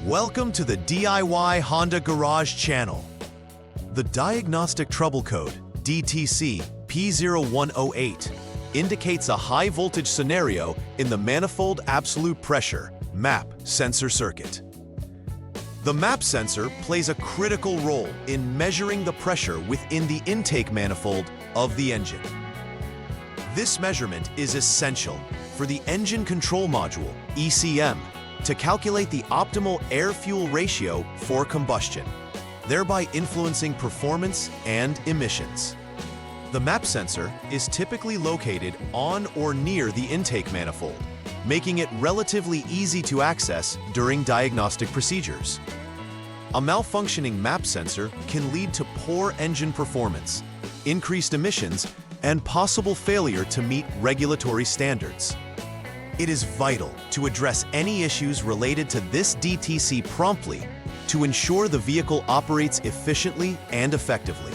Welcome to the DIY Honda Garage channel. The Diagnostic Trouble Code, DTC P0108, indicates a high voltage scenario in the manifold absolute pressure MAP sensor circuit. The MAP sensor plays a critical role in measuring the pressure within the intake manifold of the engine. This measurement is essential for the engine control module, ECM, to calculate the optimal air-fuel ratio for combustion, thereby influencing performance and emissions. The MAP sensor is typically located on or near the intake manifold, making it relatively easy to access during diagnostic procedures. A malfunctioning MAP sensor can lead to poor engine performance, increased emissions, and possible failure to meet regulatory standards. It is vital to address any issues related to this DTC promptly to ensure the vehicle operates efficiently and effectively.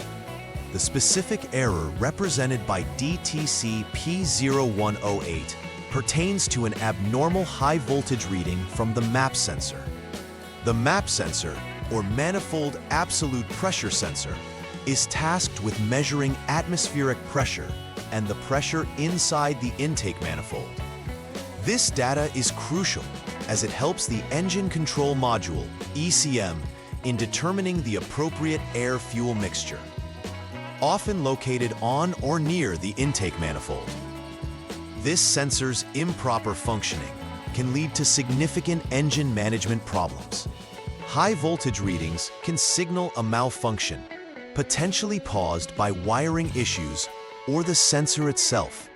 The specific error represented by DTC P0108 pertains to an abnormal high voltage reading from the MAP sensor. The MAP sensor, or manifold absolute pressure sensor, is tasked with measuring atmospheric pressure and the pressure inside the intake manifold. This data is crucial as it helps the engine control module, ECM, in determining the appropriate air-fuel mixture, often located on or near the intake manifold. This sensor's improper functioning can lead to significant engine management problems. High voltage readings can signal a malfunction, potentially caused by wiring issues or the sensor itself.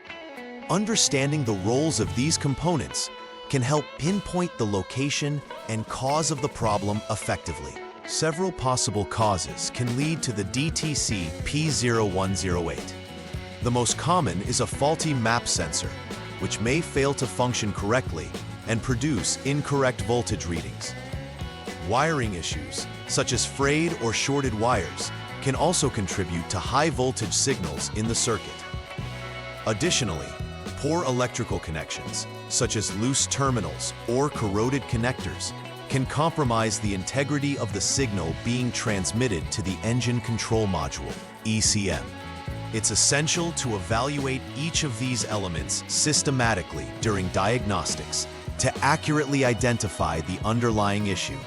Understanding the roles of these components can help pinpoint the location and cause of the problem effectively. Several possible causes can lead to the DTC P0108. The most common is a faulty MAP sensor, which may fail to function correctly and produce incorrect voltage readings. Wiring issues, such as frayed or shorted wires, can also contribute to high voltage signals in the circuit. Additionally, poor electrical connections, such as loose terminals or corroded connectors, can compromise the integrity of the signal being transmitted to the engine control module, ECM. It's essential to evaluate each of these elements systematically during diagnostics to accurately identify the underlying issue.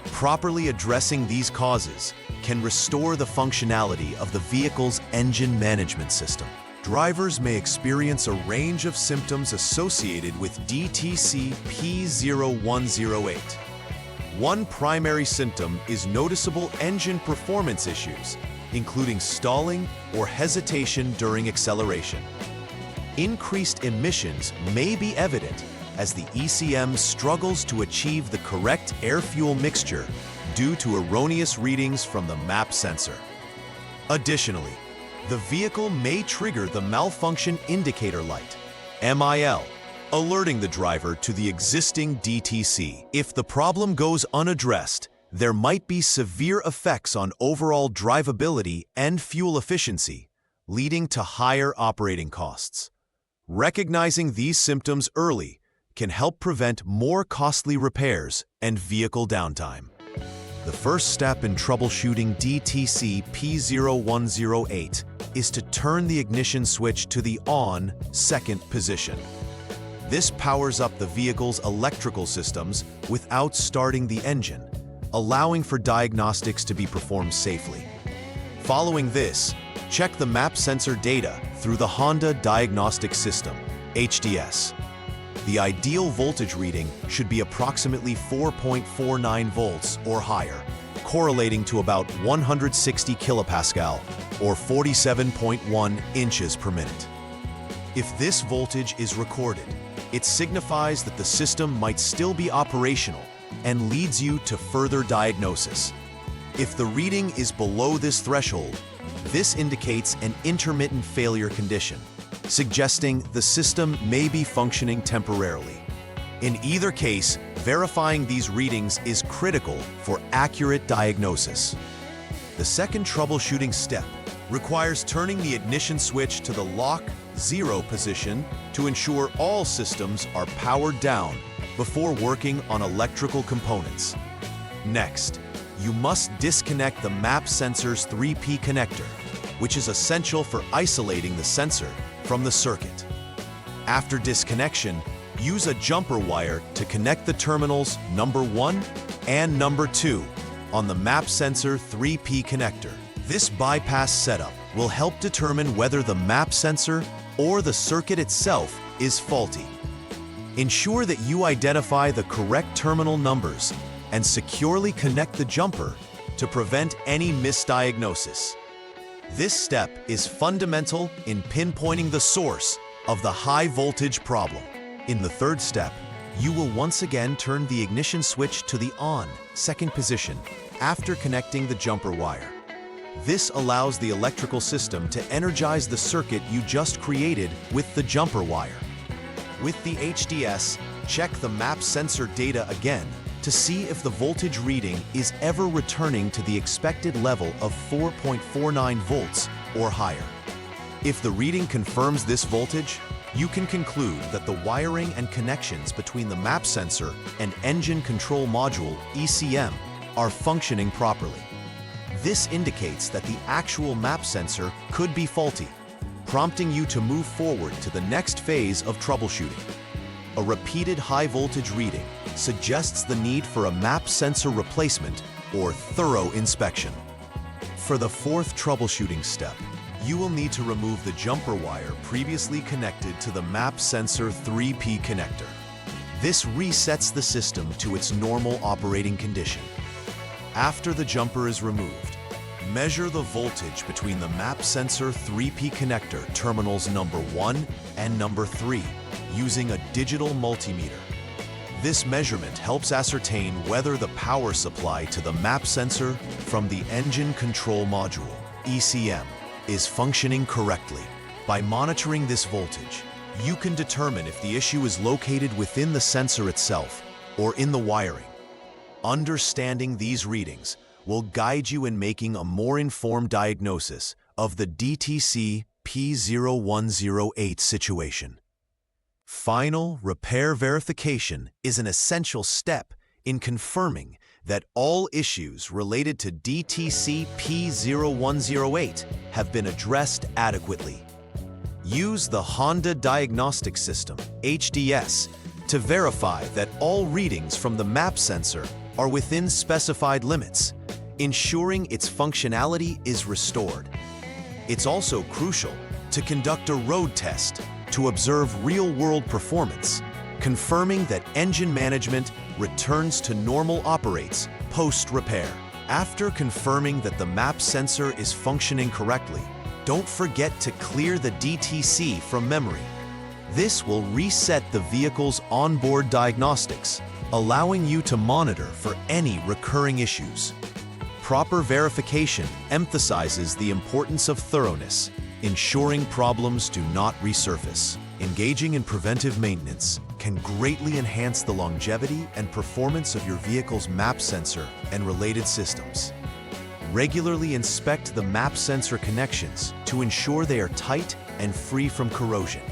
Properly addressing these causes can restore the functionality of the vehicle's engine management system. Drivers may experience a range of symptoms associated with DTC P0108. One primary symptom is noticeable engine performance issues, including stalling or hesitation during acceleration. Increased emissions may be evident as the ECM struggles to achieve the correct air-fuel mixture due to erroneous readings from the MAP sensor. Additionally, the vehicle may trigger the malfunction indicator light, MIL, alerting the driver to the existing DTC. If the problem goes unaddressed, there might be severe effects on overall drivability and fuel efficiency, leading to higher operating costs. Recognizing these symptoms early can help prevent more costly repairs and vehicle downtime. The first step in troubleshooting DTC P0108 is to turn the ignition switch to the on second position. This powers up the vehicle's electrical systems without starting the engine, allowing for diagnostics to be performed safely. Following this, check the MAP sensor data through the Honda Diagnostic System, HDS. The ideal voltage reading should be approximately 4.49 volts or higher, correlating to about 160 kilopascal or 47.1 inches per minute. If this voltage is recorded, it signifies that the system might still be operational and leads you to further diagnosis. If the reading is below this threshold, this indicates an intermittent failure condition, suggesting the system may be functioning temporarily. In either case, verifying these readings is critical for accurate diagnosis. The second troubleshooting step requires turning the ignition switch to the lock 0 position to ensure all systems are powered down before working on electrical components. Next, you must disconnect the map sensor's 3P connector, which is essential for isolating the sensor from the circuit. After disconnection, use a jumper wire to connect the terminals number 1 and number 2 on the map sensor 3P connector. This bypass setup will help determine whether the map sensor or the circuit itself is faulty. Ensure that you identify the correct terminal numbers and securely connect the jumper to prevent any misdiagnosis. This step is fundamental in pinpointing the source of the high voltage problem. In the third step, you will once again turn the ignition switch to the on second position after connecting the jumper wire. This allows the electrical system to energize the circuit you just created with the jumper wire. With the HDS, check the map sensor data again to see if the voltage reading is ever returning to the expected level of 4.49 volts or higher. If the reading confirms this voltage, you can conclude that the wiring and connections between the map sensor and engine control module (ECM) are functioning properly. This indicates that the actual map sensor could be faulty, prompting you to move forward to the next phase of troubleshooting. A repeated high voltage reading suggests the need for a map sensor replacement or thorough inspection. For the fourth troubleshooting step, you will need to remove the jumper wire previously connected to the map sensor 3P connector. This resets the system to its normal operating condition. After the jumper is removed, measure the voltage between the map sensor 3P connector terminals number 1 and number 3 using a digital multimeter. This measurement helps ascertain whether the power supply to the map sensor from the engine control module, ECM, is functioning correctly. By monitoring this voltage, you can determine if the issue is located within the sensor itself or in the wiring. Understanding these readings will guide you in making a more informed diagnosis of the DTC P0108 situation. Final repair verification is an essential step in confirming that all issues related to DTC P0108 have been addressed adequately. Use the Honda Diagnostic System, HDS, to verify that all readings from the map sensor are within specified limits, ensuring its functionality is restored. It's also crucial to conduct a road test to observe real-world performance, confirming that engine management returns to normal operates post-repair. After confirming that the map sensor is functioning correctly, don't forget to clear the DTC from memory. This will reset the vehicle's onboard diagnostics, allowing you to monitor for any recurring issues. Proper verification emphasizes the importance of thoroughness, ensuring problems do not resurface. Engaging in preventive maintenance can greatly enhance the longevity and performance of your vehicle's map sensor and related systems. Regularly inspect the map sensor connections to ensure they are tight and free from corrosion.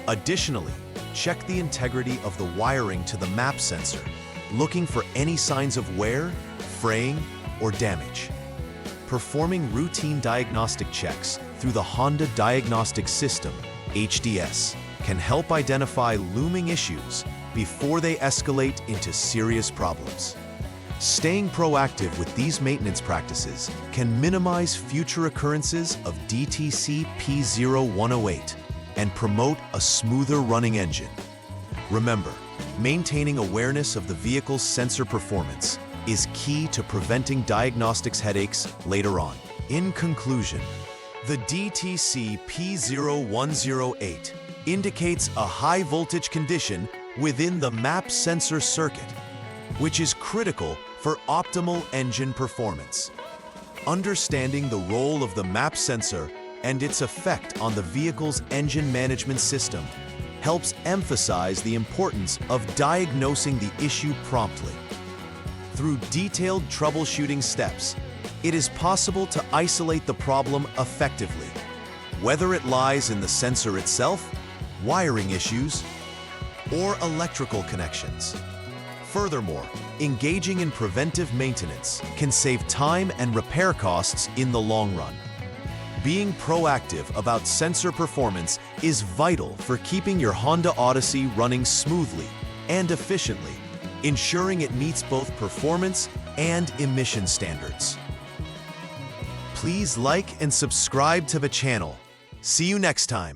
Additionally, check the integrity of the wiring to the map sensor, looking for any signs of wear, fraying, or damage. Performing routine diagnostic checks through the Honda Diagnostic System, HDS, can help identify looming issues before they escalate into serious problems. Staying proactive with these maintenance practices can minimize future occurrences of DTC P0108 and promote a smoother running engine. Remember, maintaining awareness of the vehicle's sensor performance is key to preventing diagnostics headaches later on. In conclusion, the DTC P0108 indicates a high voltage condition within the map sensor circuit, which is critical for optimal engine performance. Understanding the role of the map sensor and its effect on the vehicle's engine management system helps emphasize the importance of diagnosing the issue promptly. Through detailed troubleshooting steps, it is possible to isolate the problem effectively, whether it lies in the sensor itself, wiring issues, or electrical connections. Furthermore, engaging in preventive maintenance can save time and repair costs in the long run. Being proactive about sensor performance is vital for keeping your Honda Odyssey running smoothly and efficiently, ensuring it meets both performance and emission standards. Please like and subscribe to the channel. See you next time.